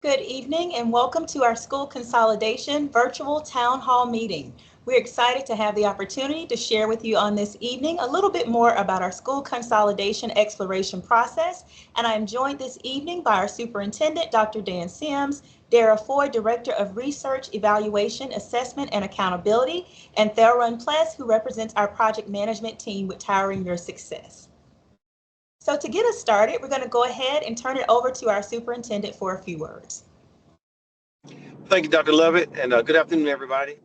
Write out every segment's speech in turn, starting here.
Good evening and welcome to our School Consolidation Virtual Town Hall meeting. We're excited to have the opportunity to share with you on this evening a little bit more about our school consolidation exploration process. And I am joined this evening by our Superintendent, Dr. Dan Sims, Dara Foy, Director of Research, Evaluation, Assessment, and Accountability, and Thelrun Pless, who represents our project management team with Towering Your Success. So to get us started, we're going to go ahead and turn it over to our superintendent for a few words. Thank you, Dr. Lovett, and good afternoon, everybody.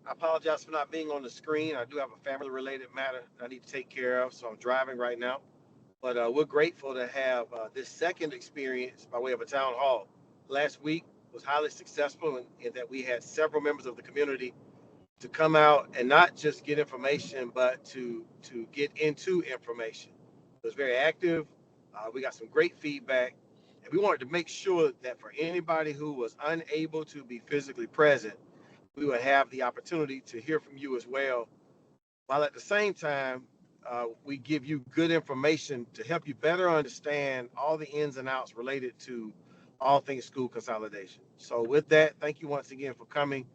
I apologize for not being on the screen. I do have a family-related matter I need to take care of, so I'm driving right now. But we're grateful to have this second experience by way of a town hall. Last week was highly successful in that we had several members of the community to come out and not just get information, but to get into information. It was very active. We got some great feedback, and we wanted to make sure that for anybody who was unable to be physically present, we would have the opportunity to hear from you as well, while at the same time, we give you good information to help you better understand all the ins and outs related to all things school consolidation. So with that, thank you once again for coming.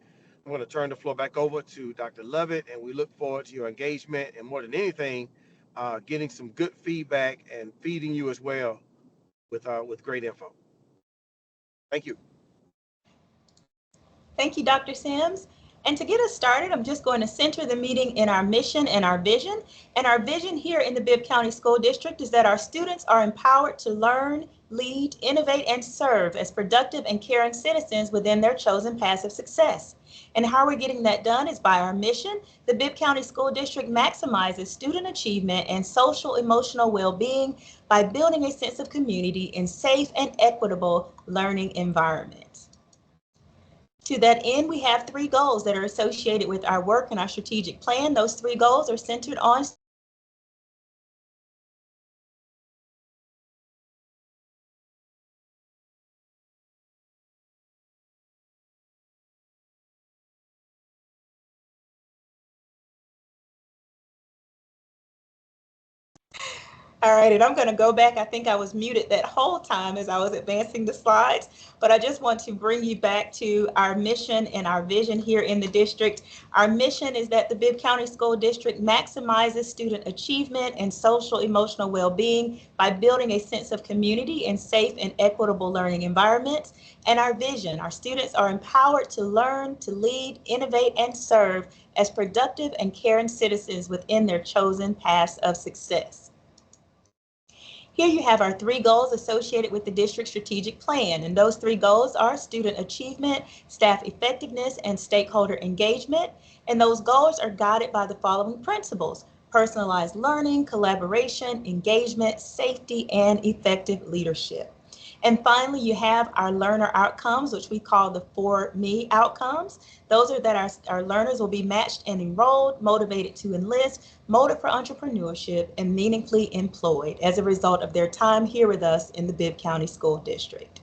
I'm going to turn the floor back over to Dr. Lovett, and we look forward to your engagement and, more than anything, getting some good feedback and feeding you as well with great info. Thank you. Thank you, Dr. Sims. And to get us started, I'm just going to center the meeting in our mission and our vision. And our vision here in the Bibb County School District is that our students are empowered to learn, lead, innovate, and serve as productive and caring citizens within their chosen paths of success. And how we're getting that done is by our mission. The Bibb County School District maximizes student achievement and social emotional well-being by building a sense of community in safe and equitable learning environments. To that end, we have 3 goals that are associated with our work and our strategic plan. Those 3 goals are centered on All right, and I'm going to go back. I think I was muted that whole time as I was advancing the slides, but I just want to bring you back to our mission and our vision here in the district. Our mission is that the Bibb County School District maximizes student achievement and social emotional well-being by building a sense of community in safe and equitable learning environments. And our vision, our students are empowered to learn, to lead, innovate, and serve as productive and caring citizens within their chosen paths of success. Here you have our 3 goals associated with the district strategic plan, and those 3 goals are student achievement, staff effectiveness, and stakeholder engagement. And those goals are guided by the following principles: personalized learning, collaboration, engagement, safety, and effective leadership. And finally, you have our learner outcomes, which we call the 4Me outcomes. Those are that our learners will be matched and enrolled, motivated to enlist, motive for entrepreneurship, and meaningfully employed as a result of their time here with us in the Bibb County School District.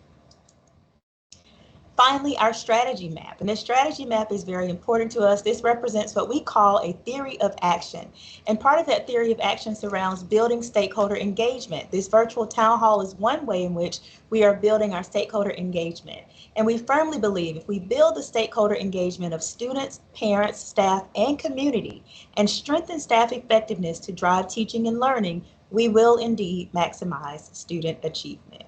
Finally, our strategy map, and this strategy map is very important to us. This represents what we call a theory of action, and part of that theory of action surrounds building stakeholder engagement. This virtual town hall is one way in which we are building our stakeholder engagement, and we firmly believe if we build the stakeholder engagement of students, parents, staff, and community, and strengthen staff effectiveness to drive teaching and learning, we will indeed maximize student achievement.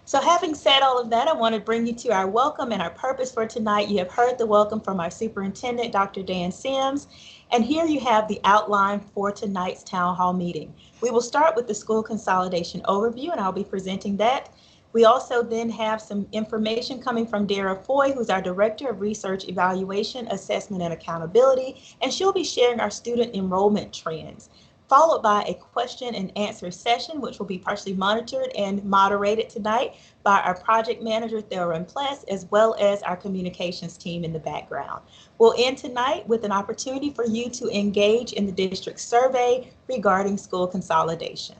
So having said all of that, I want to bring you to our welcome and our purpose for tonight. You have heard the welcome from our superintendent, Dr. Dan Sims, and here you have the outline for tonight's town hall meeting. We will start with the school consolidation overview, and I'll be presenting that. We also then have some information coming from Dara Foy, who's our Director of Research, Evaluation, Assessment, and Accountability, and she'll be sharing our student enrollment trends, followed by a question and answer session, which will be partially monitored and moderated tonight by our project manager, Thelrun Pless, as well as our communications team in the background. We'll end tonight with an opportunity for you to engage in the district survey regarding school consolidation.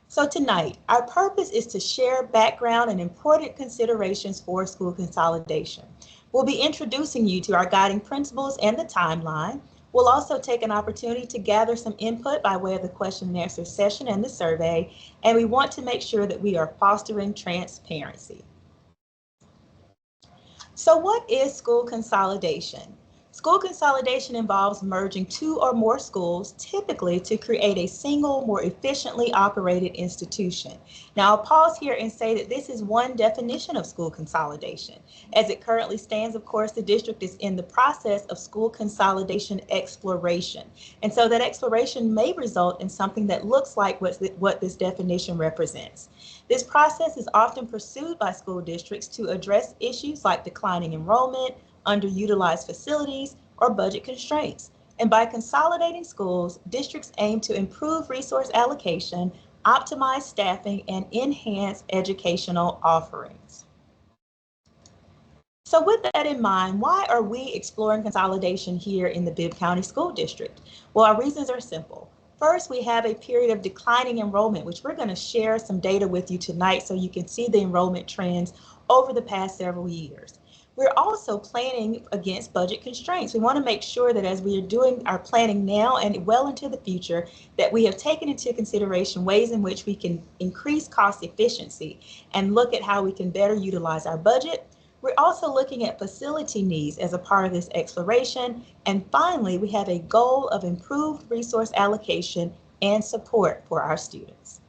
So tonight, our purpose is to share background and important considerations for school consolidation. We'll be introducing you to our guiding principles and the timeline. We'll also take an opportunity to gather some input by way of the question and answer session and the survey, and we want to make sure that we are fostering transparency. So what is school consolidation? School consolidation involves merging two or more schools, typically to create a single, more efficiently operated institution. Now, I'll pause here and say that this is one definition of school consolidation. As it currently stands, of course, the district is in the process of school consolidation exploration. And so that exploration may result in something that looks like what this definition represents. This process is often pursued by school districts to address issues like declining enrollment, underutilized facilities, or budget constraints. And by consolidating schools, districts aim to improve resource allocation, optimize staffing, and enhance educational offerings. So with that in mind, why are we exploring consolidation here in the Bibb County School District? Well, our reasons are simple. First, we have a period of declining enrollment, which we're going to share some data with you tonight so you can see the enrollment trends over the past several years. We're also planning against budget constraints. We want to make sure that as we are doing our planning now and well into the future, that we have taken into consideration ways in which we can increase cost efficiency and look at how we can better utilize our budget. We're also looking at facility needs as a part of this exploration. And finally, we have a goal of improved resource allocation and support for our students.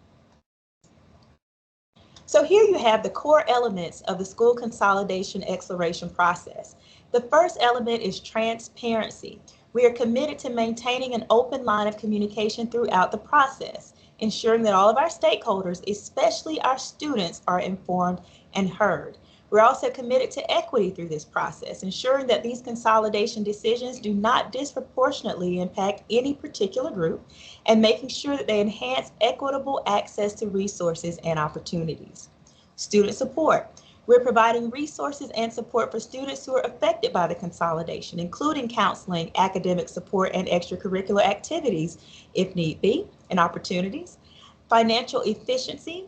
So here you have the core elements of the school consolidation exploration process. The first element is transparency. We are committed to maintaining an open line of communication throughout the process, ensuring that all of our stakeholders, especially our students, are informed and heard. We're also committed to equity through this process, ensuring that these consolidation decisions do not disproportionately impact any particular group, and making sure that they enhance equitable access to resources and opportunities. Student support. We're providing resources and support for students who are affected by the consolidation, including counseling, academic support, and extracurricular activities, if need be, and opportunities. Financial efficiency.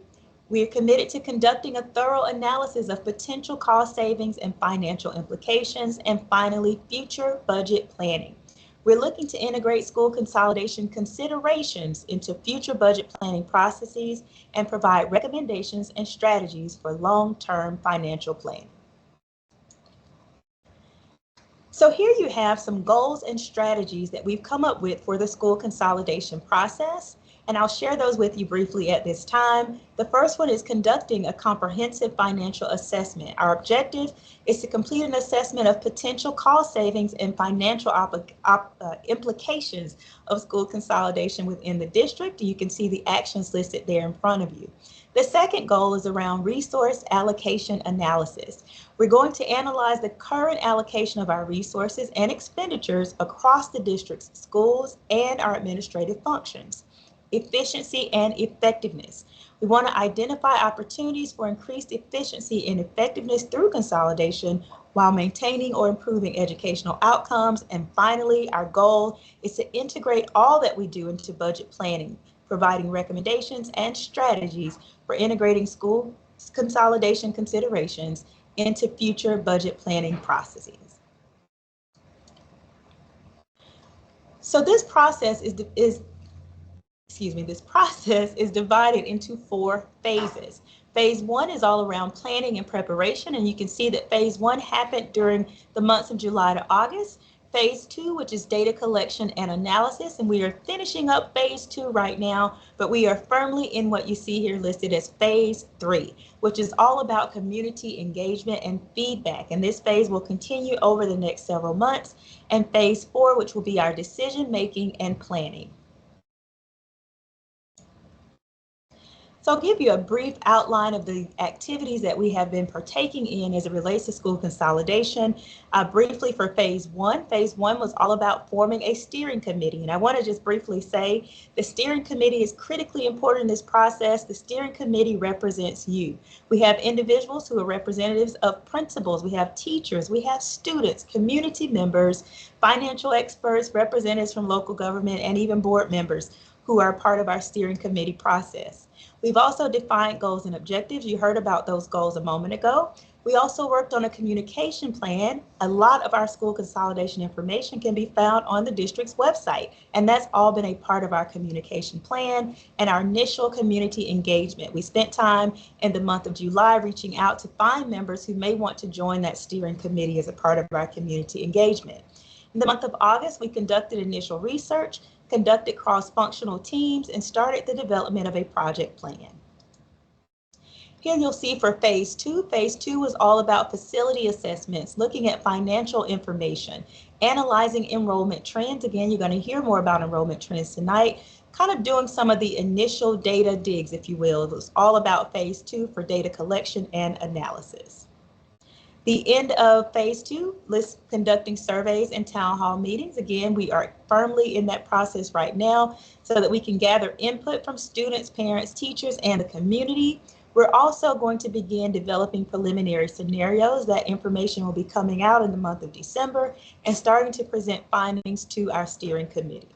We are committed to conducting a thorough analysis of potential cost savings and financial implications. And finally, future budget planning. We're looking to integrate school consolidation considerations into future budget planning processes and provide recommendations and strategies for long-term financial planning. So here you have some goals and strategies that we've come up with for the school consolidation process, and I'll share those with you briefly at this time. The first one is conducting a comprehensive financial assessment. Our objective is to complete an assessment of potential cost savings and financial implications of school consolidation within the district. You can see the actions listed there in front of you. The second goal is around resource allocation analysis. We're going to analyze the current allocation of our resources and expenditures across the district's schools and our administrative functions. Efficiency and effectiveness. We want to identify opportunities for increased efficiency and effectiveness through consolidation while maintaining or improving educational outcomes. And finally, our goal is to integrate all that we do into budget planning, providing recommendations and strategies for integrating school consolidation considerations into future budget planning processes. So this process is divided into 4 phases. Phase 1 is all around planning and preparation, and you can see that phase 1 happened during the months of July to August. Phase 2, which is data collection and analysis, and we are finishing up phase 2 right now, but we are firmly in what you see here listed as phase 3, which is all about community engagement and feedback. And this phase will continue over the next several months. And phase 4, which will be our decision making and planning. So I'll give you a brief outline of the activities that we have been partaking in as it relates to school consolidation. Briefly for phase 1, phase 1 was all about forming a steering committee. And I want to just briefly say the steering committee is critically important in this process. The steering committee represents you. We have individuals who are representatives of principals. We have teachers, we have students, community members, financial experts, representatives from local government, and even board members who are part of our steering committee process. We've also defined goals and objectives. You heard about those goals a moment ago. We also worked on a communication plan. A lot of our school consolidation information can be found on the district's website, and that's all been a part of our communication plan and our initial community engagement. We spent time in the month of July reaching out to find members who may want to join that steering committee as a part of our community engagement. In the month of August, we conducted initial research, conducted cross-functional teams, and started the development of a project plan. Here you'll see for phase two. Phase two was all about facility assessments, looking at financial information, analyzing enrollment trends. Again, you're going to hear more about enrollment trends tonight, kind of doing some of the initial data digs, if you will. It was all about phase two for data collection and analysis. The end of phase two lists conducting surveys and town hall meetings. Again, we are firmly in that process right now so that we can gather input from students, parents, teachers, and the community. We're also going to begin developing preliminary scenarios. That information will be coming out in the month of December and starting to present findings to our steering committee.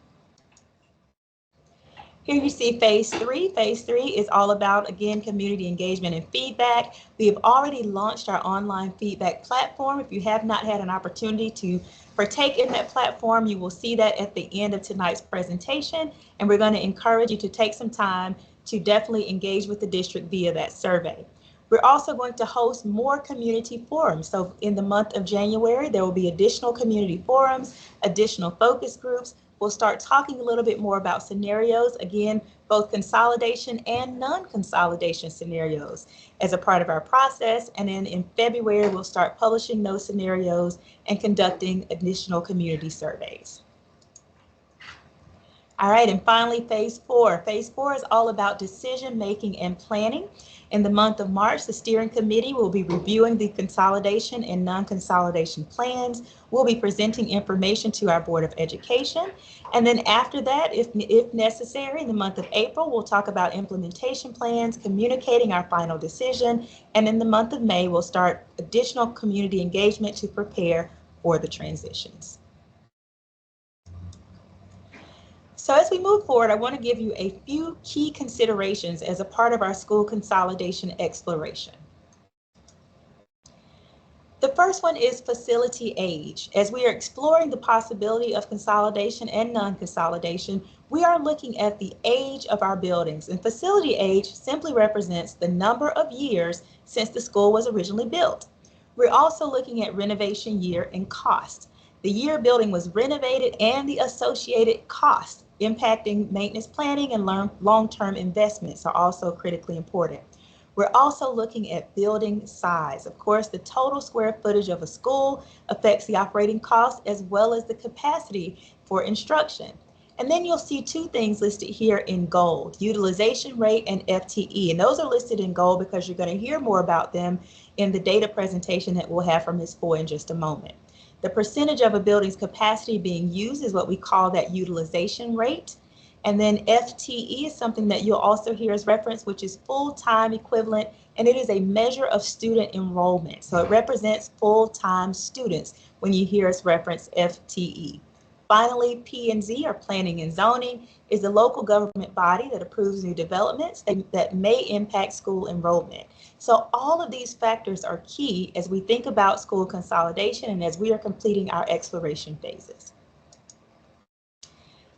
Here you see phase three. Phase three is all about, again, community engagement and feedback. We have already launched our online feedback platform. If you have not had an opportunity to partake in that platform, you will see that at the end of tonight's presentation. And we're going to encourage you to take some time to definitely engage with the district via that survey. We're also going to host more community forums. So in the month of January, there will be additional community forums, additional focus groups. We'll start talking a little bit more about scenarios, again, both consolidation and non-consolidation scenarios as a part of our process. And then in February, we'll start publishing those scenarios and conducting additional community surveys. All right, and finally, phase four. Phase four is all about decision making and planning. In the month of March, the steering committee will be reviewing the consolidation and non-consolidation plans. We'll be presenting information to our Board of Education. And then after that, if necessary, in the month of April, we'll talk about implementation plans, communicating our final decision. And in the month of May, we'll start additional community engagement to prepare for the transitions. So as we move forward, I want to give you a few key considerations as a part of our school consolidation exploration. The first one is facility age. As we are exploring the possibility of consolidation and non-consolidation, we are looking at the age of our buildings, and facility age simply represents the number of years since the school was originally built. We're also looking at renovation year and cost. The year a building was renovated and the associated costs impacting maintenance planning and long-term investments are also critically important. We're also looking at building size. Of course, the total square footage of a school affects the operating cost as well as the capacity for instruction. And then you'll see two things listed here in gold: utilization rate and FTE. And those are listed in gold because you're going to hear more about them in the data presentation that we'll have from Ms. Foy in just a moment. The percentage of a building's capacity being used is what we call that utilization rate. And then FTE is something that you'll also hear as reference, which is full-time equivalent, and it is a measure of student enrollment. So it represents full-time students when you hear us reference FTE. Finally, P&Z, or Planning and Zoning, is the local government body that approves new developments that may impact school enrollment. So all of these factors are key as we think about school consolidation and as we are completing our exploration phases.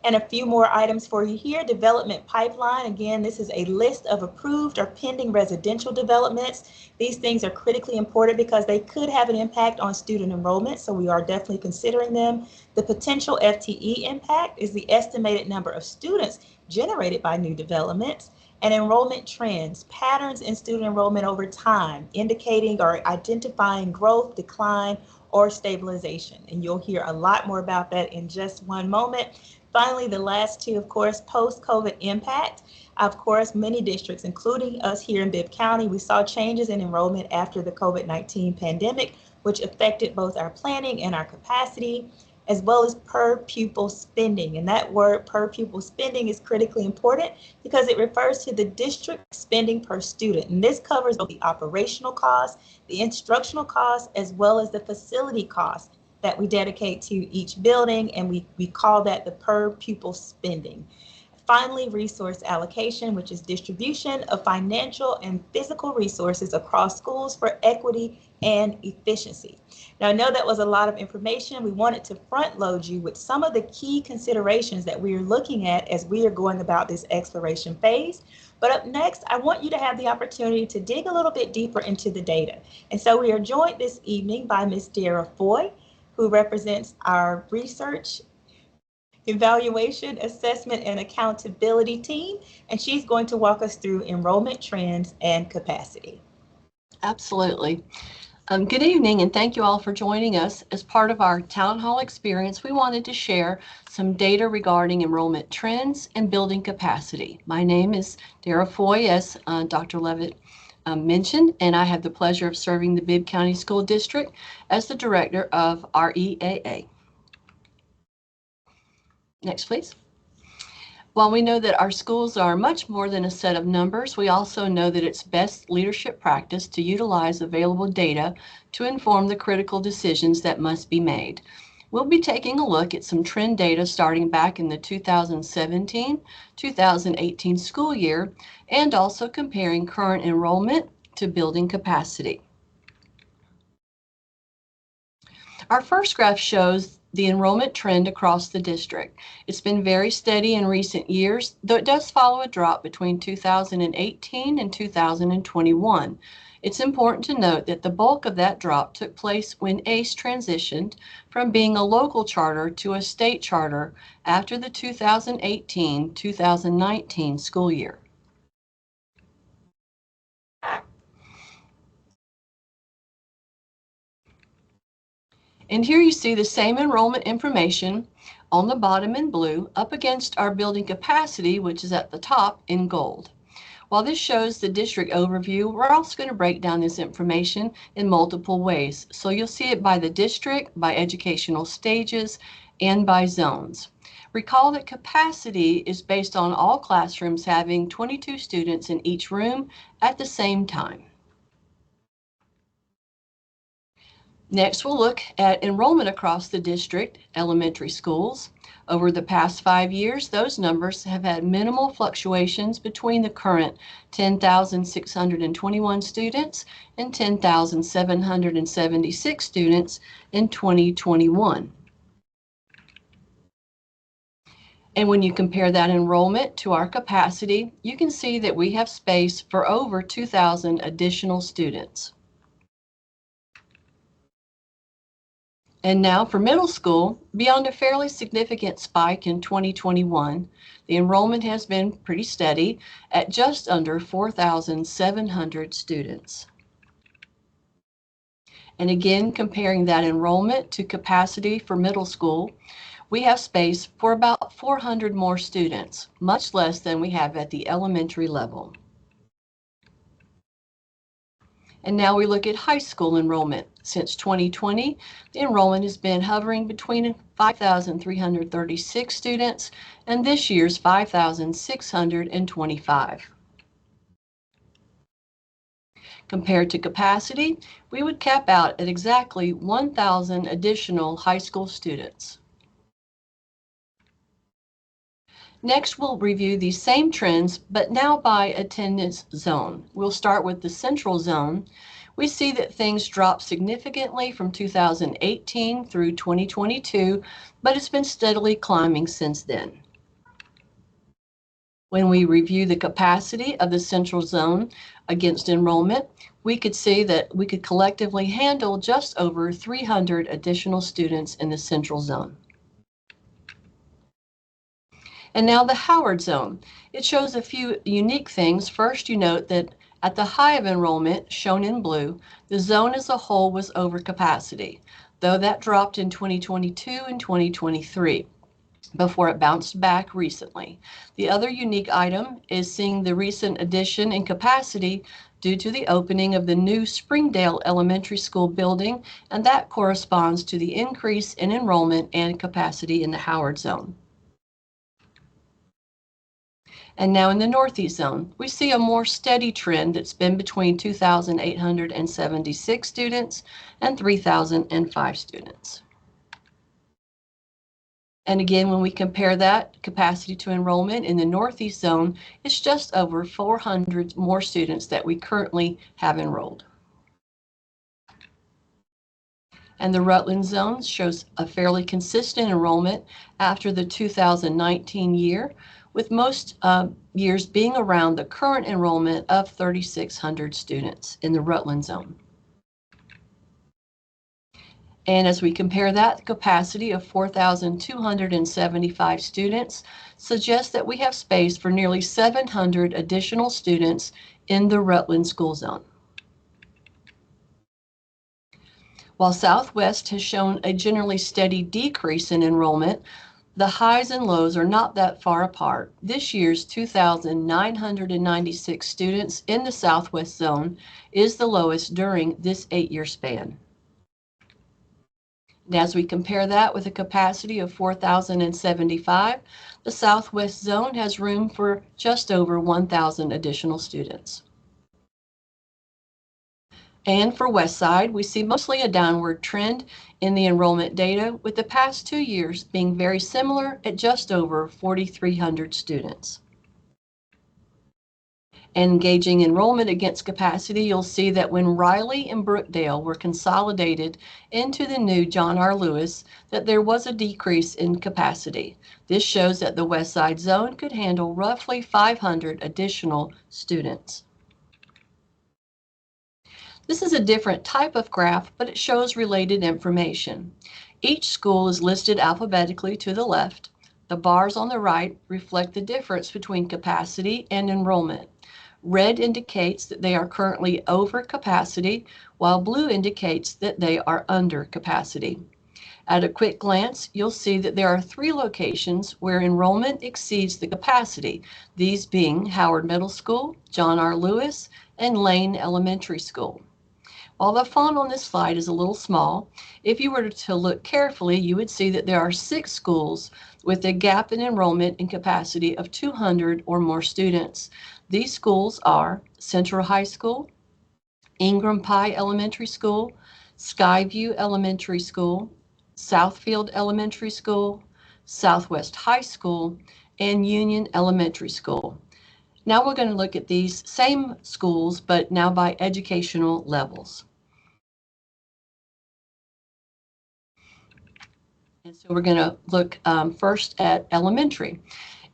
And a few more items for you here. Development pipeline. Again, this is a list of approved or pending residential developments. These things are critically important because they could have an impact on student enrollment, so we are definitely considering them. The potential FTE impact is the estimated number of students generated by new developments. And enrollment trends, patterns in student enrollment over time, indicating or identifying growth, decline, or stabilization. And you'll hear a lot more about that in just one moment. Finally, the last two, of course, post-COVID impact. Of course, many districts, including us here in Bibb County, we saw changes in enrollment after the COVID-19 pandemic, which affected both our planning and our capacity, as well as per pupil spending. And that word per pupil spending is critically important because it refers to the district spending per student. And this covers both the operational costs, the instructional costs, as well as the facility costs that we dedicate to each building, and we call that the per pupil spending. Finally, resource allocation, which is distribution of financial and physical resources across schools for equity and efficiency. Now, I know that was a lot of information. We wanted to front load you with some of the key considerations that we are looking at as we are going about this exploration phase. But up next, I want you to have the opportunity to dig a little bit deeper into the data. And so we are joined this evening by Ms. Dara Foy, who represents our research, evaluation, assessment, and accountability team, and she's going to walk us through enrollment trends and capacity. Absolutely. Good evening, and thank you all for joining us. As part of our town hall experience, we wanted to share some data regarding enrollment trends and building capacity. My name is Dara Foy, as Dr. Levitt mentioned, and I have the pleasure of serving the Bibb County School District as the director of REAA. Next, please. While we know that our schools are much more than a set of numbers, we also know that it's best leadership practice to utilize available data to inform the critical decisions that must be made. We'll be taking a look at some trend data starting back in the 2017-2018 school year, and also comparing current enrollment to building capacity. Our first graph shows the enrollment trend across the district. It's been very steady in recent years, though it does follow a drop between 2018 and 2021. It's important to note that the bulk of that drop took place when ACE transitioned from being a local charter to a state charter after the 2018-2019 school year. And here you see the same enrollment information on the bottom in blue up against our building capacity, which is at the top in gold. While this shows the district overview, we're also going to break down this information in multiple ways. So you'll see it by the district, by educational stages, and by zones. Recall that capacity is based on all classrooms having 22 students in each room at the same time. Next, we'll look at enrollment across the district elementary schools. Over the past 5 years, those numbers have had minimal fluctuations between the current 10,621 students and 10,776 students in 2021. And when you compare that enrollment to our capacity, you can see that we have space for over 2,000 additional students. And now for middle school, beyond a fairly significant spike in 2021, the enrollment has been pretty steady at just under 4,700 students. And again, comparing that enrollment to capacity for middle school, we have space for about 400 more students, much less than we have at the elementary level. And now we look at high school enrollment. Since 2020, the enrollment has been hovering between 5,336 students and this year's 5,625. Compared to capacity, we would cap out at exactly 1,000 additional high school students. Next, we'll review these same trends, but now by attendance zone. We'll start with the central zone. We see that things dropped significantly from 2018 through 2022, but it's been steadily climbing since then. When we review the capacity of the central zone against enrollment, we could see that we could collectively handle just over 300 additional students in the central zone. And now the Howard zone. It shows a few unique things. First, you note that at the high of enrollment, shown in blue, the zone as a whole was over capacity, though that dropped in 2022 and 2023 before it bounced back recently. The other unique item is seeing the recent addition in capacity due to the opening of the new Springdale Elementary School building, and that corresponds to the increase in enrollment and capacity in the Howard zone. And now in the Northeast zone, we see a more steady trend that's been between 2,876 students and 3,005 students. And again, when we compare that capacity to enrollment in the Northeast zone, it's just over 400 more students that we currently have enrolled. And the Rutland zone shows a fairly consistent enrollment after the 2019 year, with most years being around the current enrollment of 3,600 students in the Rutland zone. And as we compare that, the capacity of 4,275 students suggests that we have space for nearly 700 additional students in the Rutland school zone. While Southwest has shown a generally steady decrease in enrollment, the highs and lows are not that far apart. This year's 2,996 students in the Southwest zone is the lowest during this 8-year span. And as we compare that with a capacity of 4,075, the Southwest zone has room for just over 1,000 additional students. And for Westside, we see mostly a downward trend in the enrollment data, with the past 2 years being very similar at just over 4,300 students. And gauging enrollment against capacity, you'll see that when Riley and Brookdale were consolidated into the new John R. Lewis, that there was a decrease in capacity. This shows that the Westside zone could handle roughly 500 additional students. This is a different type of graph, but it shows related information. Each school is listed alphabetically to the left. The bars on the right reflect the difference between capacity and enrollment. Red indicates that they are currently over capacity, while blue indicates that they are under capacity. At a quick glance, you'll see that there are 3 locations where enrollment exceeds the capacity, these being Howard Middle School, John R. Lewis, and Lane Elementary School. While the font on this slide is a little small, if you were to look carefully, you would see that there are 6 schools with a gap in enrollment and capacity of 200 or more students. These schools are Central High School, Ingram Pie Elementary School, Skyview Elementary School, Southfield Elementary School, Southwest High School, and Union Elementary School. Now we're going to look at these same schools, but now by educational levels. And so we're going to look first at elementary.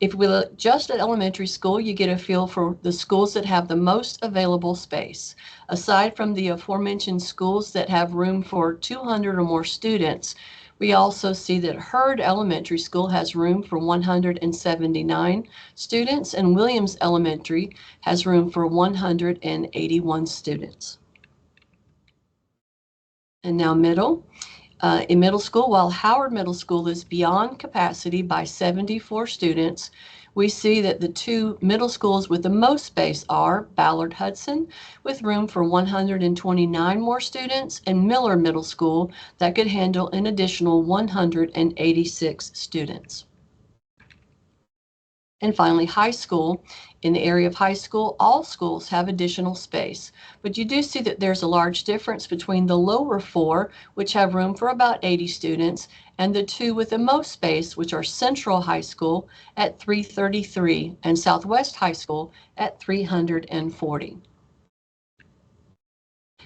If we look just at elementary school, you get a feel for the schools that have the most available space. Aside from the aforementioned schools that have room for 200 or more students, we also see that Hurd Elementary School has room for 179 students, and Williams Elementary has room for 181 students. And now middle. In middle school, while Howard Middle School is beyond capacity by 74 students, we see that the 2 middle schools with the most space are Ballard Hudson, with room for 129 more students, and Miller Middle School that could handle an additional 186 students. And finally, high school. In the area of high school, all schools have additional space, but you do see that there's a large difference between the lower 4, which have room for about 80 students, and the 2 with the most space, which are Central High School at 333 and Southwest High School at 340.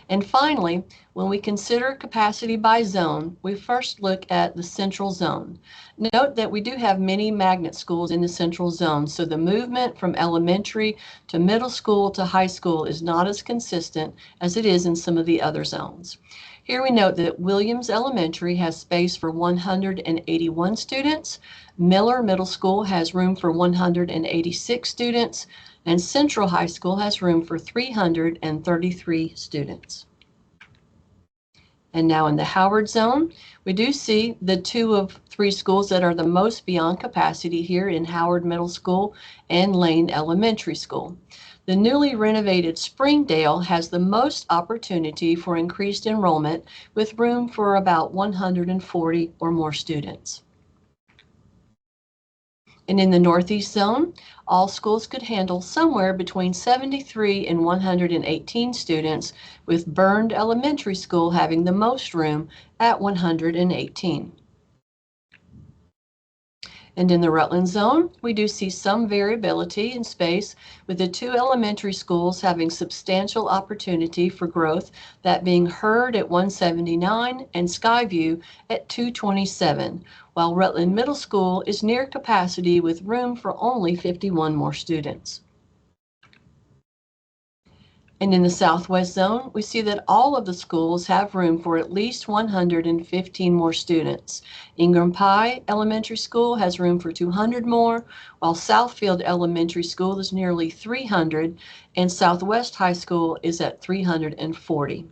And finally, when we consider capacity by zone, we first look at the central zone. Note that we do have many magnet schools in the central zone, so the movement from elementary to middle school to high school is not as consistent as it is in some of the other zones. Here we note that Williams Elementary has space for 181 students, Miller Middle School has room for 186 students, and Central High School has room for 333 students. And now in the Howard zone, we do see the 2 of 3 schools that are the most beyond capacity here in Howard Middle School and Lane Elementary School. The newly renovated Springdale has the most opportunity for increased enrollment, with room for about 140 or more students. And in the Northeast zone, all schools could handle somewhere between 73 and 118 students, with Burned Elementary School having the most room at 118. And in the Rutland zone, we do see some variability in space, with the two elementary schools having substantial opportunity for growth, that being Hurd at 179 and Skyview at 227, while Rutland Middle School is near capacity with room for only 51 more students. And in the Southwest zone, we see that all of the schools have room for at least 115 more students. Ingram Pie Elementary School has room for 200 more, while Southfield Elementary School is nearly 300, and Southwest High School is at 340.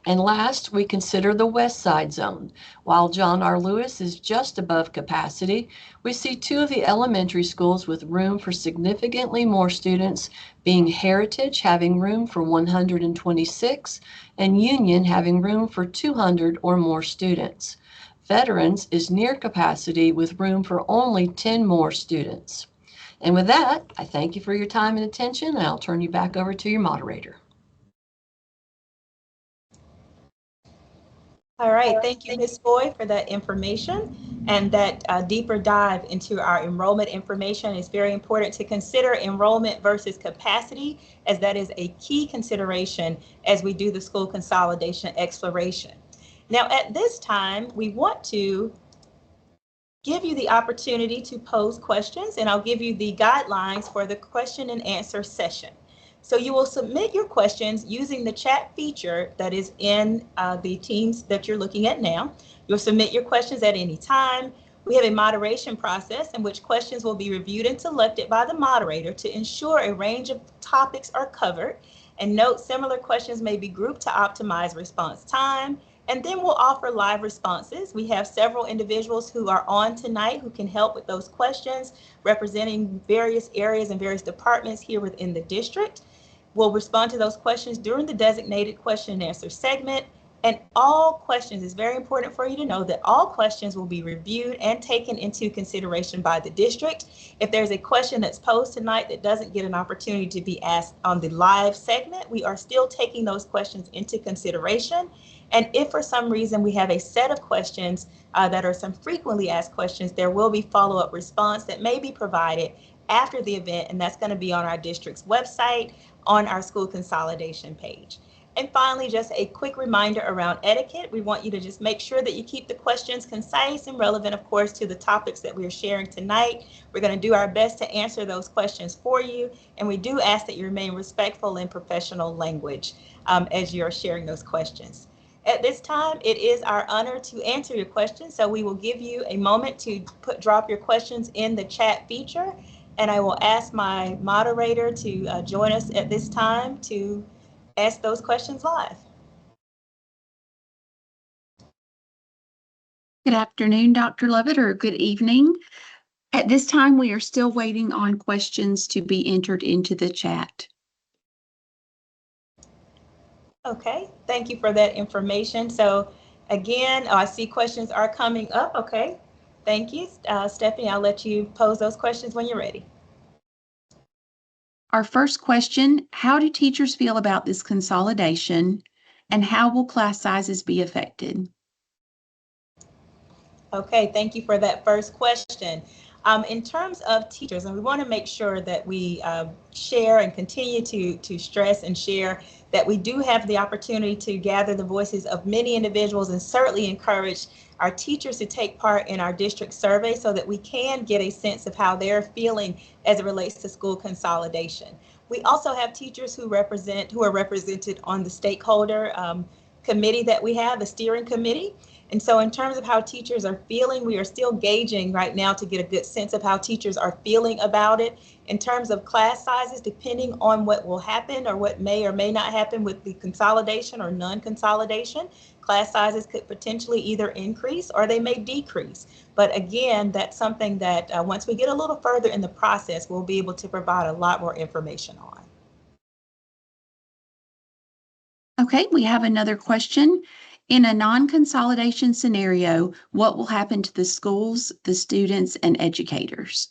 And last, we consider the West Side zone. While John R. Lewis is just above capacity, we see two of the elementary schools with room for significantly more students, being Heritage having room for 126 and Union having room for 200 or more students. Veterans is near capacity with room for only 10 more students. And with that, I thank you for your time and attention, and I'll turn you back over to your moderator. All right, thank you, Ms. Boyd, for that information, and that deeper dive into our enrollment information. Is very important to consider enrollment versus capacity, as that is a key consideration as we do the school consolidation exploration. Now, at this time, we want to give you the opportunity to pose questions, and I'll give you the guidelines for the question and answer session. So you will submit your questions using the chat feature that is in the Teams that you're looking at now. You'll submit your questions at any time. We have a moderation process in which questions will be reviewed and selected by the moderator to ensure a range of topics are covered. And note, similar questions may be grouped to optimize response time. And then we'll offer live responses. We have several individuals who are on tonight who can help with those questions, representing various areas and various departments here within the district. We'll respond to those questions during the designated question and answer segment. And all questions, it's very important for you to know that all questions will be reviewed and taken into consideration by the district. If there's a question that's posed tonight that doesn't get an opportunity to be asked on the live segment, we are still taking those questions into consideration. And if for some reason we have a set of questions that are some frequently asked questions, there will be follow-up response that may be provided after the event, and that's going to be on our district's website, on our school consolidation page. And finally, just a quick reminder around etiquette. We want you to just make sure that you keep the questions concise and relevant, of course, to the topics that we're sharing tonight. We're going to do our best to answer those questions for you, and we do ask that you remain respectful in professional language as you're sharing those questions. At this time, it is our honor to answer your questions, so we will give you a moment to drop your questions in the chat feature, and I will ask my moderator to join us at this time to ask those questions live. Good afternoon, Dr. Lovett, or good evening. At this time, we are still waiting on questions to be entered into the chat. Okay, thank you for that information. So again, I see questions are coming up. Okay, thank you. Stephanie, I'll let you pose those questions when you're ready. Our first question, how do teachers feel about this consolidation, and how will class sizes be affected? Okay, thank you for that first question. In terms of teachers, and we want to make sure that we share and continue to stress and share that we do have the opportunity to gather the voices of many individuals, and certainly encourage our teachers to take part in our district survey so that we can get a sense of how they're feeling as it relates to school consolidation. We also have teachers who are represented on the stakeholder committee that we have, the steering committee. And so in terms of how teachers are feeling, we are still gauging right now to get a good sense of how teachers are feeling about it. In terms of class sizes, depending on what will happen or what may or may not happen with the consolidation or non-consolidation, class sizes could potentially either increase or they may decrease. But again, that's something that once we get a little further in the process, we'll be able to provide a lot more information on. Okay, we have another question. In a non-consolidation scenario, what will happen to the schools, the students, and educators?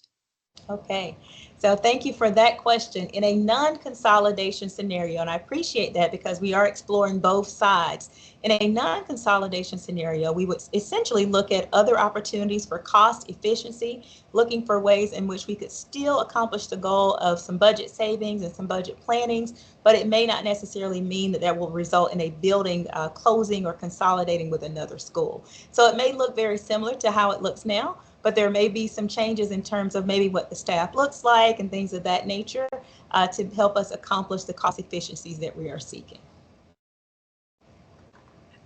Okay, so thank you for that question. In a non-consolidation scenario, and I appreciate that because we are exploring both sides. In a non-consolidation scenario, we would essentially look at other opportunities for cost efficiency, looking for ways in which we could still accomplish the goal of some budget savings and some budget plannings, but it may not necessarily mean that that will result in a building closing or consolidating with another school. So it may look very similar to how it looks now, but there may be some changes in terms of maybe what the staff looks like and things of that nature to help us accomplish the cost efficiencies that we are seeking.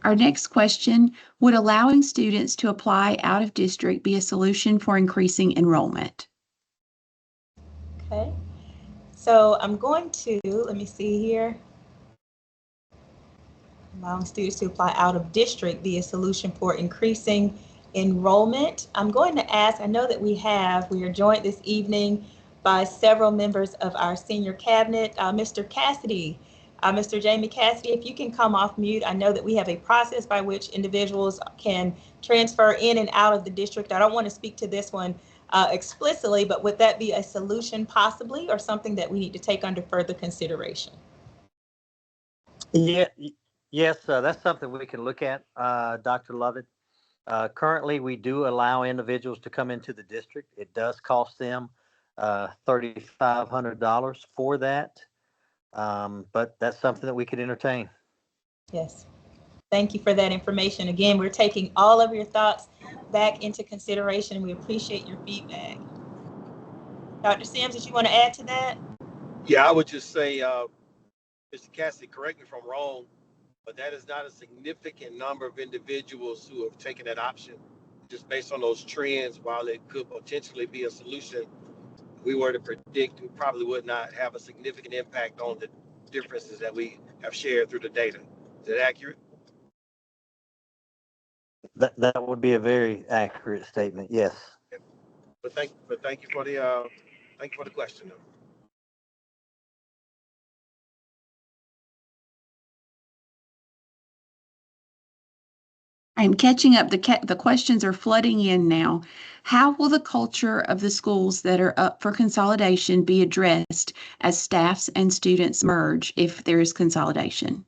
Our next question, would allowing students to apply out of district be a solution for increasing enrollment? Okay, so I'm going to, let me see here. Allowing students to apply out of district be a solution for increasing enrollment. I'm going to ask, I know that we are joined this evening by several members of our senior cabinet. Mr. Cassidy, Mr. Jamie Cassidy, if you can come off mute. I know that we have a process by which individuals can transfer in and out of the district. I don't want to speak to this one explicitly, but would that be a solution possibly, or something that we need to take under further consideration? Yeah, yes, that's something we can look at, Dr. Lovett. Currently, we do allow individuals to come into the district. It does cost them $3,500 for that, but that's something that we could entertain. Yes. Thank you for that information. Again, we're taking all of your thoughts back into consideration. We appreciate your feedback. Dr. Sims, did you want to add to that? Yeah, I would just say, Mr. Cassidy, correct me if I'm wrong, but that is not a significant number of individuals who have taken that option. Just based on those trends, while it could potentially be a solution, we were to predict, it probably would not have a significant impact on the differences that we have shared through the data. Is that accurate? That would be a very accurate statement. Yes. But thank you for the question, though. I'm catching up. The questions are flooding in now. How will the culture of the schools that are up for consolidation be addressed as staffs and students merge if there is consolidation?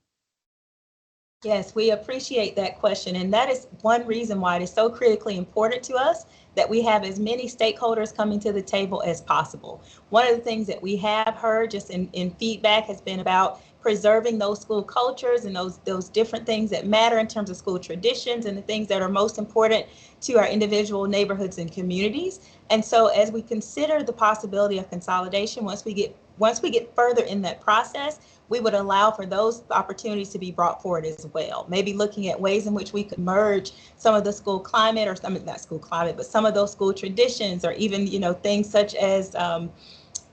Yes, we appreciate that question. And that is one reason why it is so critically important to us that we have as many stakeholders coming to the table as possible. One of the things that we have heard just in feedback has been about preserving those school cultures and those different things that matter in terms of school traditions and the things that are most important to our individual neighborhoods and communities. And so as we consider the possibility of consolidation, once we get further in that process, we would allow for those opportunities to be brought forward as well. Maybe looking at ways in which we could merge some of the school climate, or some, not school climate, but some of those school traditions, or even, things such as,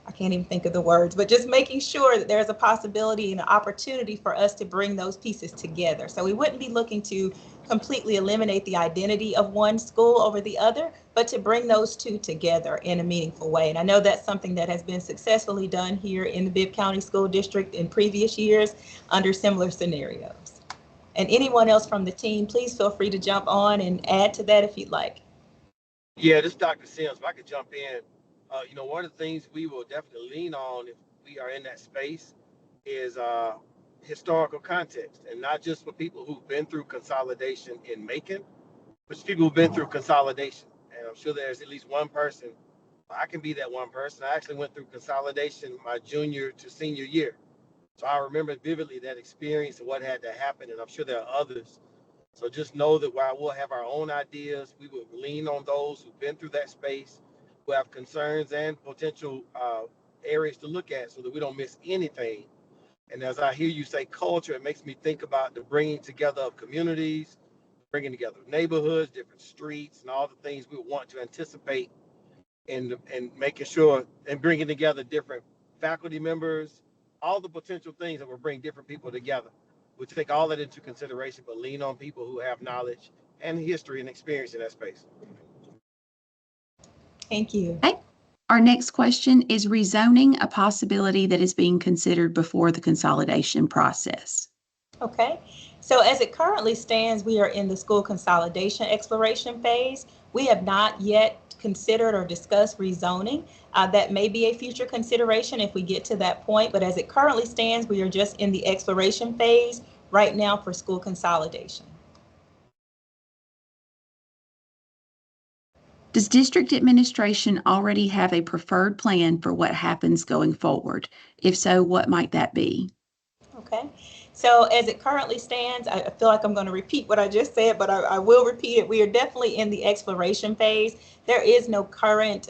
I can't even think of the words, but just making sure that there's a possibility and an opportunity for us to bring those pieces together. So we wouldn't be looking to completely eliminate the identity of one school over the other, but to bring those two together in a meaningful way. And I know that's something that has been successfully done here in the Bibb County School District in previous years under similar scenarios. And anyone else from the team, please feel free to jump on and add to that if you'd like. Yeah, this is Dr. Sims. If I could jump in, one of the things we will definitely lean on if we are in that space is historical context, and not just for people who've been through consolidation in Macon, but people who've been through consolidation. And I'm sure there's at least one person. I can be that one person. I actually went through consolidation my junior to senior year. So I remember vividly that experience and what had to happen, and I'm sure there are others. So just know that while we'll have our own ideas, we will lean on those who've been through that space, who have concerns and potential areas to look at so that we don't miss anything. And as I hear you say culture, it makes me think about the bringing together of communities, bringing together neighborhoods, different streets, and all the things we want to anticipate, and making sure and bringing together different faculty members, all the potential things that will bring different people together. We'll take all that into consideration, but lean on people who have knowledge and history and experience in that space. Thank you. Okay. Our next question, is rezoning a possibility that is being considered before the consolidation process? Okay, so as it currently stands, we are in the school consolidation exploration phase. We have not yet considered or discussed rezoning. That may be a future consideration if we get to that point, but as it currently stands, we are just in the exploration phase right now for school consolidation. Does district administration already have a preferred plan for what happens going forward? If so, what might that be? Okay, so as it currently stands, I feel like I'm going to repeat what I just said, but I will repeat it. We are definitely in the exploration phase. There is no current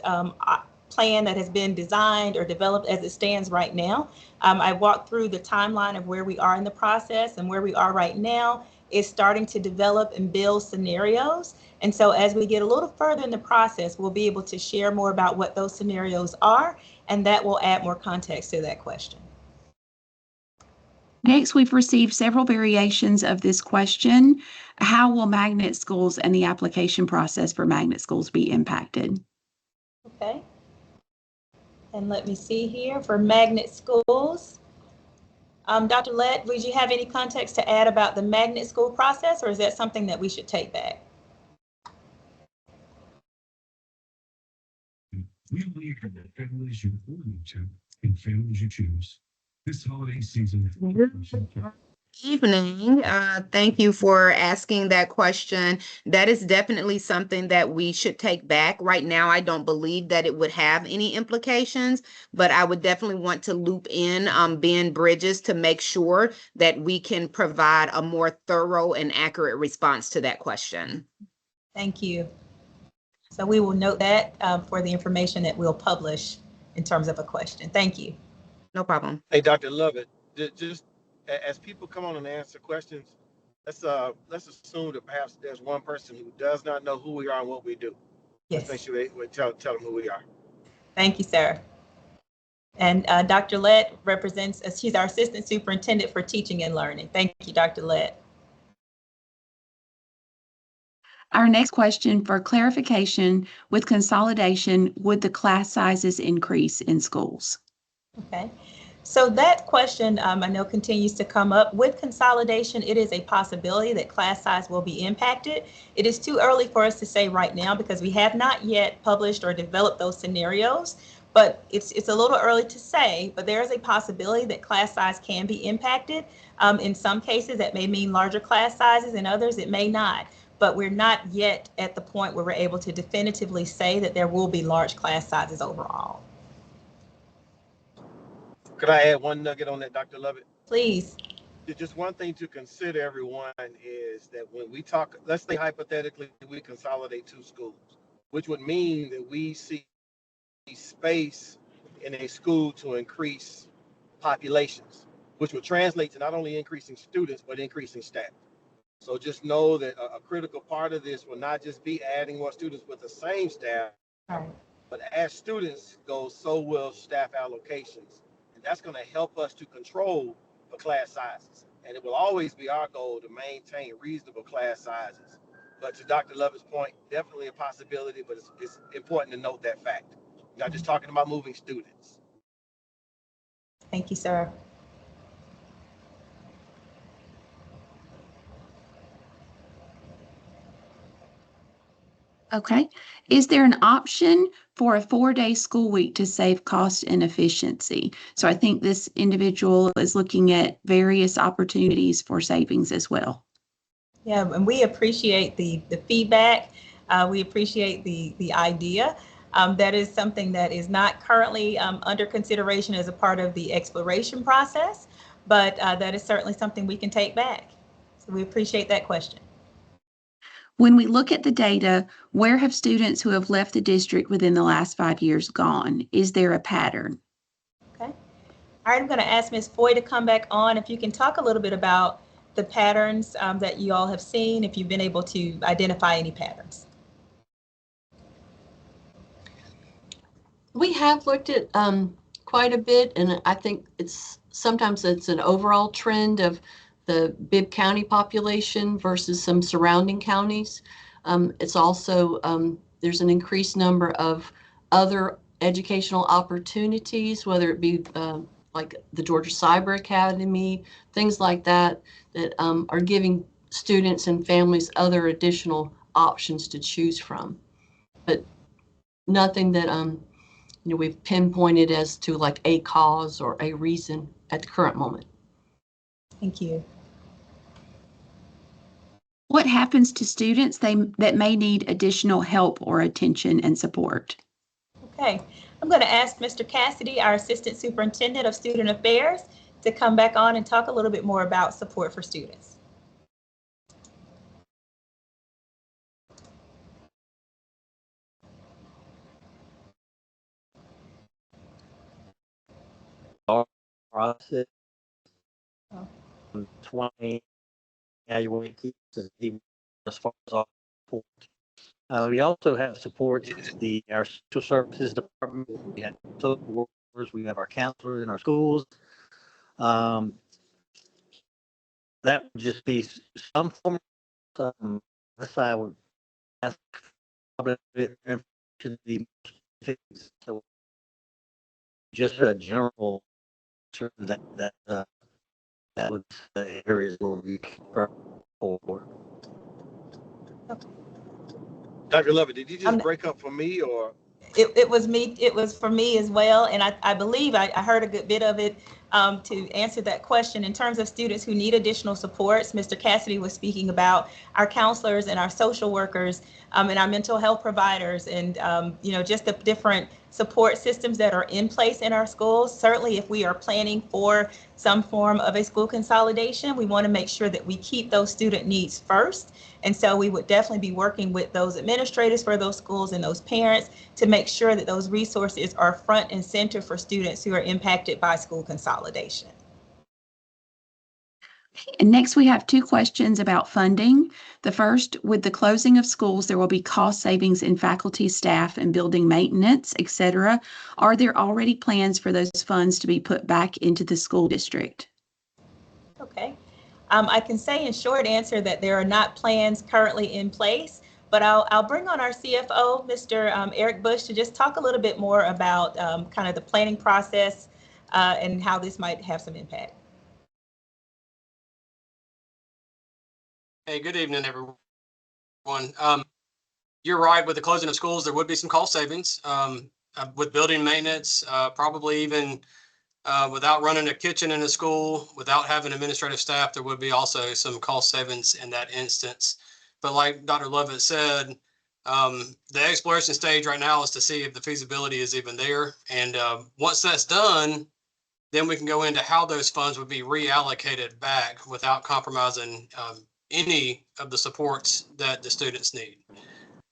plan that has been designed or developed as it stands right now. I walked through the timeline of where we are in the process, and where we are right now is starting to develop and build scenarios. And so as we get a little further in the process, we'll be able to share more about what those scenarios are, and that will add more context to that question. Next, we've received several variations of this question. How will magnet schools and the application process for magnet schools be impacted? Okay. And let me see here for magnet schools. Dr. Lett, would you have any context to add about the magnet school process, or is that something that we should take back? We believe that families you order to and families you choose. This holiday season. Evening. Thank you for asking that question. That is definitely something that we should take back. Right now, I don't believe that it would have any implications, but I would definitely want to loop in Ben Bridges to make sure that we can provide a more thorough and accurate response to that question. Thank you. So we will note that for the information that we'll publish in terms of a question. Thank you. No problem. Hey, Dr. Lovett, just as people come on and answer questions, let's assume that perhaps there's one person who does not know who we are and what we do. Yes. Let's make sure they tell them who we are. Thank you, sir. And Dr. Lett represents, she's our Assistant Superintendent for Teaching and Learning. Thank you, Dr. Lett. Our next question for clarification: with consolidation, would the class sizes increase in schools? Okay, so that question I know continues to come up. With consolidation, it is a possibility that class size will be impacted. It is too early for us to say right now because we have not yet published or developed those scenarios, but it's a little early to say, but there is a possibility that class size can be impacted. In some cases, that may mean larger class sizes, in others it may not. But we're not yet at the point where we're able to definitively say that there will be large class sizes overall. Could I add one nugget on that, Dr. Lovett? Please. Just one thing to consider, everyone, is that when we talk, let's say hypothetically we consolidate 2 schools, which would mean that we see space in a school to increase populations, which would translate to not only increasing students, but increasing staff. So just know that a critical part of this will not just be adding more students with the same staff, Right. but as students go, so will staff allocations. And that's going to help us to control the class sizes. And it will always be our goal to maintain reasonable class sizes. But to Dr. Lovett's point, definitely a possibility, but it's important to note that fact. We're not just talking about moving students. Thank you, sir. Okay. Is there an option for a 4-day school week to save cost and efficiency? So I think this individual is looking at various opportunities for savings as well. Yeah, and we appreciate the feedback. We appreciate the idea. That is something that is not currently under consideration as a part of the exploration process, but that is certainly something we can take back. So we appreciate that question. When we look at the data, where have students who have left the district within the last 5 years gone? Is there a pattern? Okay. All right, I'm going to ask Ms. Foy to come back on. If you can talk a little bit about the patterns that you all have seen, if you've been able to identify any patterns. We have looked at quite a bit, and I think sometimes it's an overall trend of the Bibb County population versus some surrounding counties. It's also, there's an increased number of other educational opportunities, whether it be like the Georgia Cyber Academy, things like that, that are giving students and families other additional options to choose from. But nothing that we've pinpointed as to like a cause or a reason at the current moment. Thank you. What happens to students that may need additional help or attention and support? Okay, I'm going to ask Mr. Cassidy, our Assistant Superintendent of Student Affairs, to come back on and talk a little bit more about support for students. Process Oh. 20 evaluate and even as far as our support. We also have support our social services department. We have social workers. We have our counselors in our schools. That would just be some form of, unless I would ask about it, so just a general that was the areas where we for. Dr. Lovett, did you just break up for me or? It was me. It was for me as well. And I believe I heard a good bit of it. To answer that question, in terms of students who need additional supports, Mr. Cassidy was speaking about our counselors and our social workers and our mental health providers and, just the different support systems that are in place in our schools. Certainly, if we are planning for some form of a school consolidation, we want to make sure that we keep those student needs first. And so we would definitely be working with those administrators for those schools and those parents to make sure that those resources are front and center for students who are impacted by school consolidation. And next we have two questions about funding. The first, with the closing of schools, there will be cost savings in faculty, staff, and building maintenance, etc. Are there already plans for those funds to be put back into the school district? Okay. I can say in short answer that there are not plans currently in place, but I'll bring on our CFO, Mr. Eric Bush, to just talk a little bit more about kind of the planning process and how this might have some impact. Hey, good evening, everyone. You're right, with the closing of schools, there would be some cost savings with building maintenance, probably even without running a kitchen in a school, without having administrative staff, there would be also some cost savings in that instance. But like Dr. Lovett said, the exploration stage right now is to see if the feasibility is even there. And once that's done, then we can go into how those funds would be reallocated back without compromising any of the supports that the students need.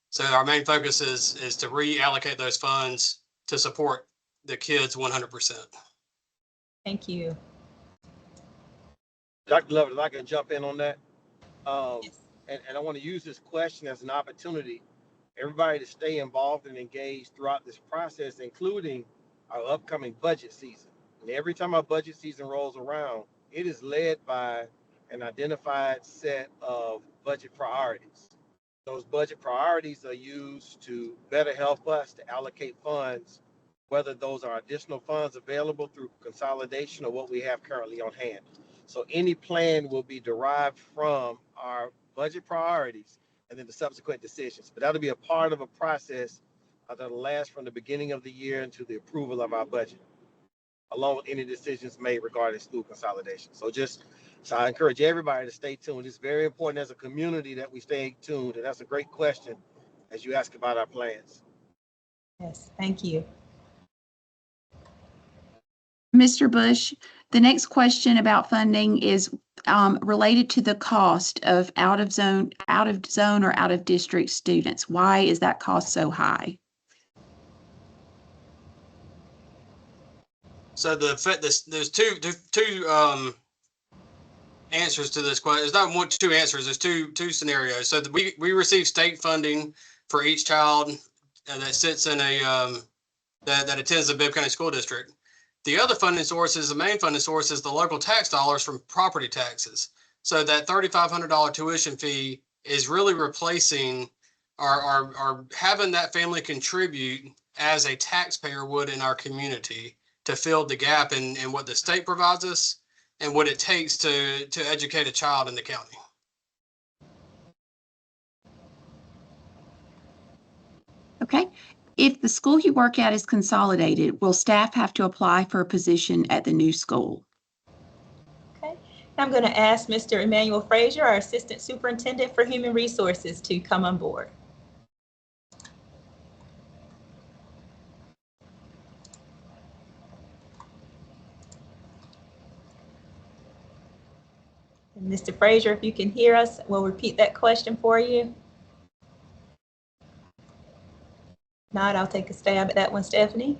So our main focus is to reallocate those funds to support the kids 100%. Thank you. Dr. Lovett, if I can jump in on that. Yes. And I want to use this question as an opportunity, everybody to stay involved and engaged throughout this process, including our upcoming budget season. And every time our budget season rolls around, it is led by an identified set of budget priorities. Those budget priorities are used to better help us to allocate funds, whether those are additional funds available through consolidation or what we have currently on hand. So any plan will be derived from our budget priorities and then the subsequent decisions. But that'll be a part of a process that'll last from the beginning of the year into the approval of our budget, along with any decisions made regarding school consolidation. So I encourage everybody to stay tuned. It's very important as a community that we stay tuned. And that's a great question as you ask about our plans. Yes, thank you. Mr. Bush, the next question about funding is related to the cost of out of zone or out of district students. Why is that cost so high? So there's two answers to this question. There's not two answers. There's two scenarios. So we receive state funding for each child that sits in a that attends the Bibb County School District. The other funding source is the main funding source is the local tax dollars from property taxes. So that $3,500 tuition fee is really replacing or having that family contribute as a taxpayer would in our community to fill the gap in what the state provides us and what it takes to educate a child in the county. Okay. If the school you work at is consolidated, will staff have to apply for a position at the new school? Okay. I'm going to ask Mr. Emmanuel Frazier, our Assistant Superintendent for Human Resources, to come on board. And Mr. Frazier, if you can hear us, we'll repeat that question for you. If not, I'll take a stab at that one, Stephanie.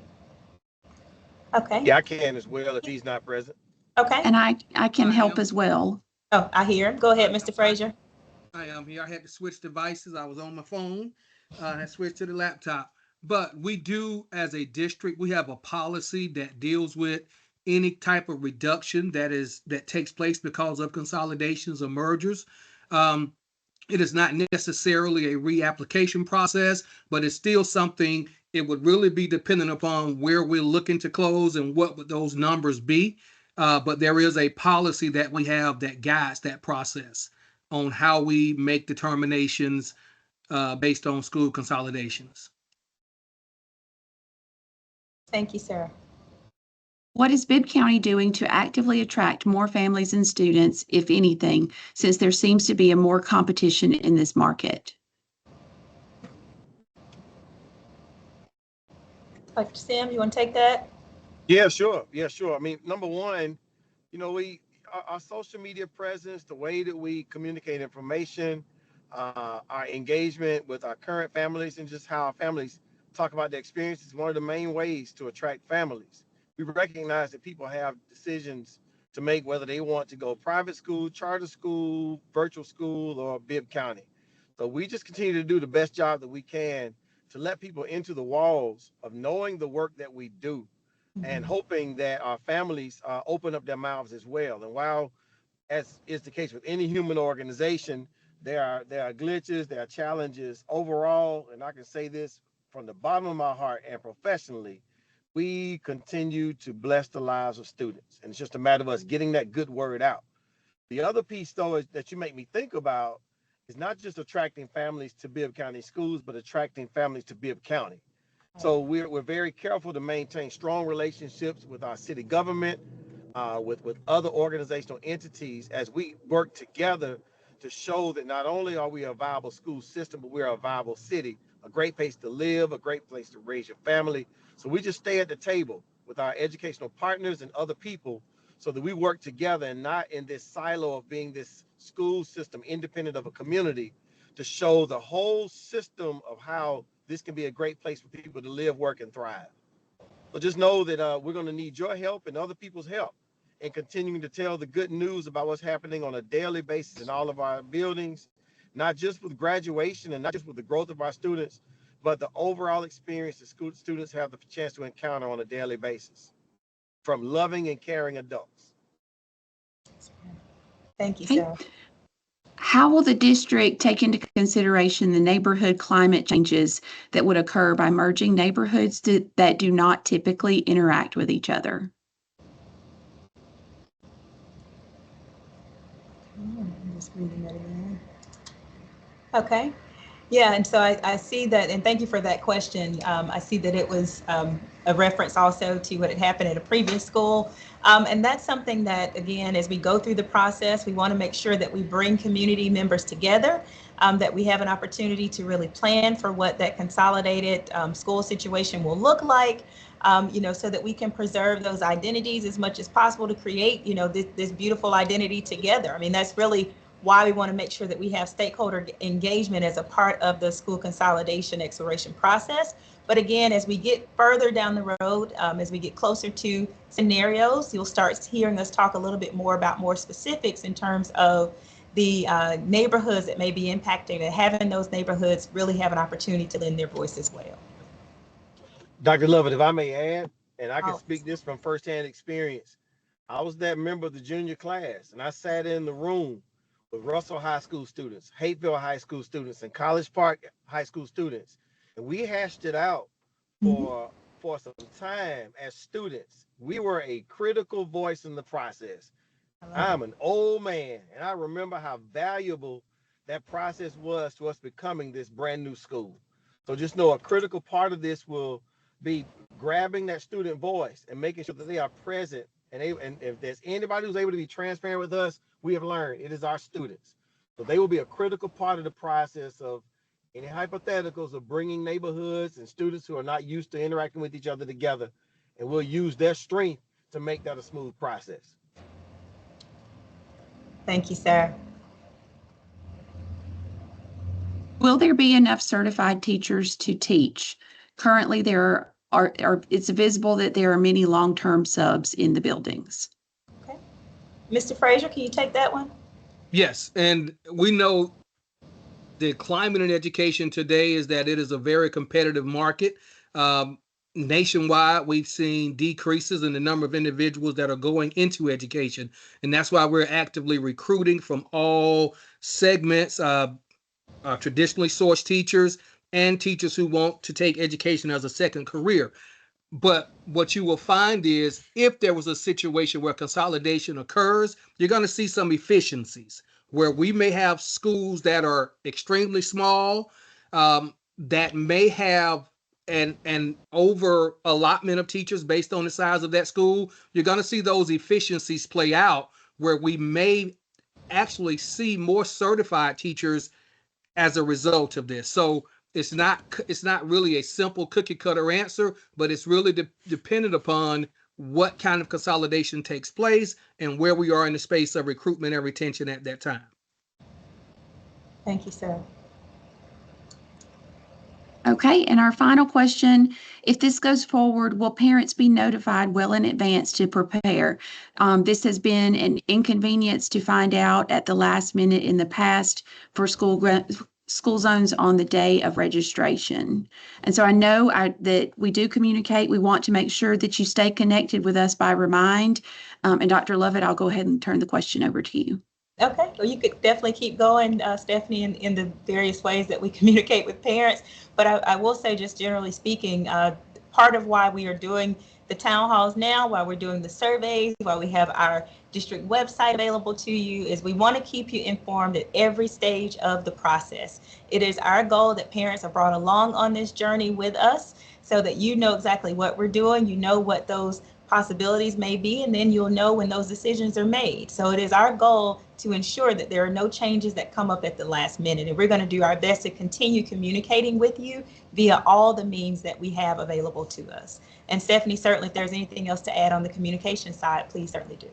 Okay. Yeah, I can as well if he's not present. Okay. And I can help as well. Oh, I hear him. Go ahead, Mr. Frazier. I am here. I had to switch devices. I was on my phone. I switched to the laptop. But we do, as a district, we have a policy that deals with any type of reduction that takes place because of consolidations or mergers. It is not necessarily a reapplication process, but it's still something. It would really be dependent upon where we're looking to close and what would those numbers be. But there is a policy that we have that guides that process on how we make determinations based on school consolidations. Thank you, Sarah. What is Bibb County doing to actively attract more families and students, if anything, since there seems to be a more competition in this market? Dr. Sim, you want to take that? Yeah, sure. Yeah, sure. I mean, number one, you know, our social media presence, the way that we communicate information, our engagement with our current families, and just how our families talk about their experience is one of the main ways to attract families. We recognize that people have decisions to make whether they want to go private school, charter school, virtual school, or Bibb County. So we just continue to do the best job that we can to let people into the walls of knowing the work that we do and hoping that our families open up their mouths as well. And while, as is the case with any human organization, there are glitches, there are challenges overall, and I can say this from the bottom of my heart and professionally, we continue to bless the lives of students. And it's just a matter of us getting that good word out. The other piece, though, is that you make me think about is not just attracting families to Bibb County schools, but attracting families to Bibb County. So we're very careful to maintain strong relationships with our city government, with other organizational entities as we work together to show that not only are we a viable school system, but we're a viable city, a great place to live, a great place to raise your family. So we just stay at the table with our educational partners and other people so that we work together and not in this silo of being this school system independent of a community, to show the whole system of how this can be a great place for people to live, work, and thrive. So just know that we're going to need your help and other people's help in continuing to tell the good news about what's happening on a daily basis in all of our buildings, not just with graduation and not just with the growth of our students, but the overall experience that students have the chance to encounter on a daily basis from loving and caring adults. Thank you, Sarah. How will the district take into consideration the neighborhood climate changes that would occur by merging neighborhoods that do not typically interact with each other? I'm just reading that again. Okay. Yeah, and so I see that, and thank you for that question. I see that it was a reference also to what had happened at a previous school. And that's something that, again, as we go through the process, we want to make sure that we bring community members together, that we have an opportunity to really plan for what that consolidated school situation will look like, so that we can preserve those identities as much as possible to create, this beautiful identity together. I mean, that's really why we want to make sure that we have stakeholder engagement as a part of the school consolidation exploration process. But again, as we get further down the road, as we get closer to scenarios, you'll start hearing us talk a little bit more about more specifics in terms of the neighborhoods that may be impacted, and having those neighborhoods really have an opportunity to lend their voice as well. Dr. Lovett, if I may add, and I can speak this from firsthand experience, I was that member of the junior class, and I sat in the room with Russell High School students, Hateville High School students, and College Park High School students. And we hashed it out for some time as students. We were a critical voice in the process. I'm an old man, and I remember how valuable that process was to us becoming this brand new school. So just know a critical part of this will be grabbing that student voice and making sure that they are present and if there's anybody who's able to be transparent with us, we have learned it is our students. So they will be a critical part of the process of any hypotheticals of bringing neighborhoods and students who are not used to interacting with each other together, and we'll use their strength to make that a smooth process. Thank you, sir. Will there be enough certified teachers to teach? Currently, there are it's visible that there are many long-term subs in the buildings. Okay. Mr. Frazier, can you take that one? Yes, and we know the climate in education today is that it is a very competitive market. Nationwide, we've seen decreases in the number of individuals that are going into education, and that's why we're actively recruiting from all segments, traditionally sourced teachers and teachers who want to take education as a second career. But what you will find is if there was a situation where consolidation occurs, you're going to see some efficiencies where we may have schools that are extremely small, that may have an over allotment of teachers based on the size of that school. You're going to see those efficiencies play out where we may actually see more certified teachers as a result of this. So it's not really a simple cookie cutter answer, but it's really dependent upon what kind of consolidation takes place and where we are in the space of recruitment and retention at that time. Thank you, sir. Okay, and our final question, if this goes forward, will parents be notified well in advance to prepare? This has been an inconvenience to find out at the last minute in the past for school zones on the day of registration. And so I know that we do communicate. We want to make sure that you stay connected with us by Remind. And Dr. Lovett, I'll go ahead and turn the question over to you. Okay, well, you could definitely keep going, Stephanie, in the various ways that we communicate with parents. But I will say, just generally speaking, part of why we are doing the town halls now, why we're doing the surveys, why we have our district website available to you, is we want to keep you informed at every stage of the process. It is our goal that parents are brought along on this journey with us so that you know exactly what we're doing, you know what those possibilities may be, and then you'll know when those decisions are made. So it is our goal to ensure that there are no changes that come up at the last minute. And we're going to do our best to continue communicating with you via all the means that we have available to us. And Stephanie, certainly if there's anything else to add on the communication side, please certainly do.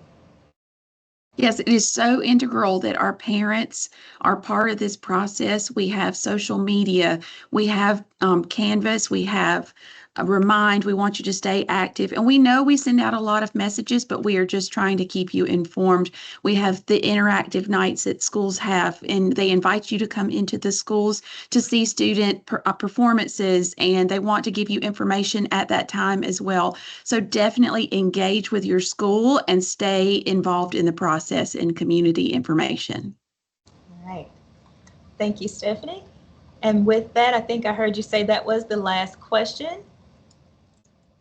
Yes, it is so integral that our parents are part of this process. We have social media, we have Canvas, we have Remind. We want you to stay active. And we know we send out a lot of messages, but we are just trying to keep you informed. We have the interactive nights that schools have, and they invite you to come into the schools to see student performances, and they want to give you information at that time as well. So definitely engage with your school and stay involved in the process and community information. All right. Thank you, Stephanie. And with that, I think I heard you say that was the last question.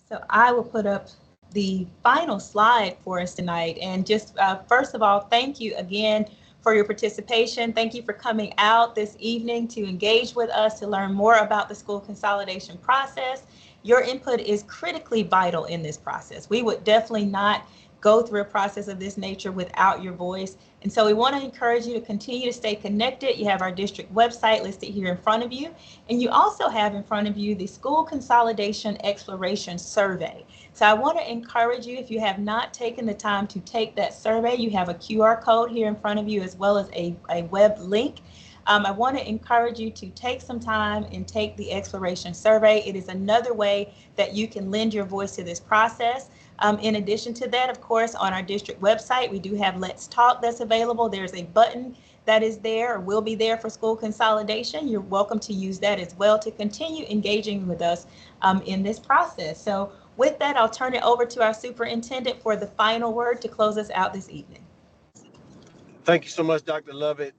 So I will put up the final slide for us tonight. And just first of all, thank you again for your participation. Thank you for coming out this evening to engage with us, to learn more about the school consolidation process. Your input is critically vital in this process. We would definitely not go through a process of this nature without your voice. And so we want to encourage you to continue to stay connected. You have our district website listed here in front of you. And you also have in front of you the School Consolidation Exploration Survey. So I want to encourage you, if you have not taken the time to take that survey, you have a QR code here in front of you as well as a web link. I want to encourage you to take some time and take the exploration survey. It is another way that you can lend your voice to this process. In addition to that, of course, on our district website, we do have Let's Talk that's available. There's a button that is there or will be there for school consolidation. You're welcome to use that as well to continue engaging with us in this process. So with that, I'll turn it over to our superintendent for the final word to close us out this evening. Thank you so much, Dr. Lovett.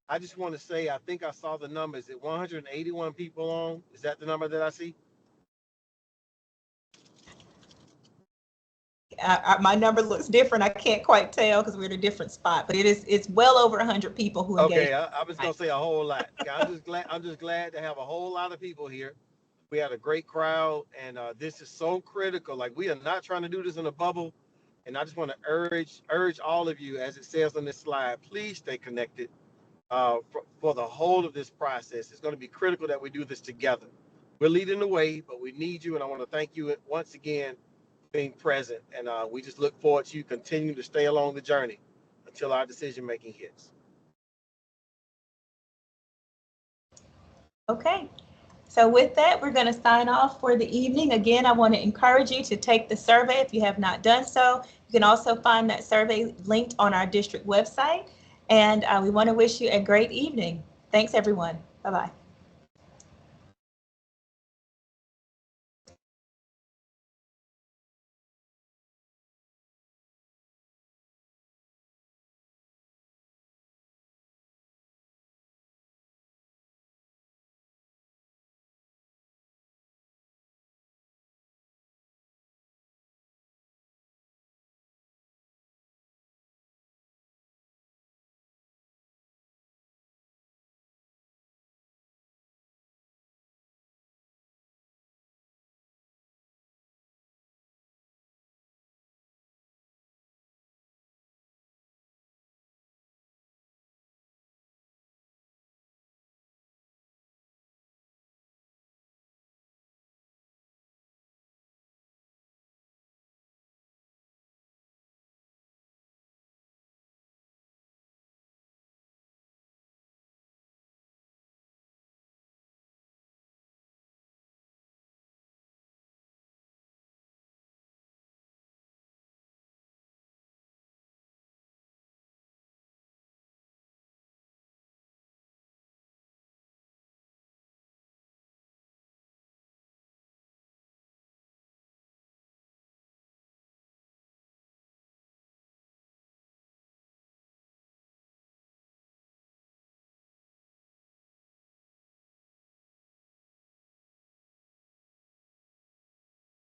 I just want to say, I think I saw the number. Is it 181 people on? Is that the number that I see? My number looks different. I can't quite tell because we're at a different spot, but it's well over 100 people who engaged. Okay, I was gonna say a whole lot. I'm just glad to have a whole lot of people here. We had a great crowd, and this is so critical. Like, we are not trying to do this in a bubble. And I just want to urge all of you, as it says on this slide, please stay connected for the whole of this process. It's going to be critical that we do this together. We're leading the way, but we need you, and I want to thank you once again for being present. And we just look forward to you continuing to stay along the journey until our decision making hits. Okay. So with that, we're going to sign off for the evening. Again, I want to encourage you to take the survey if you have not done so. You can also find that survey linked on our district website. And we want to wish you a great evening. Thanks, everyone. Bye-bye.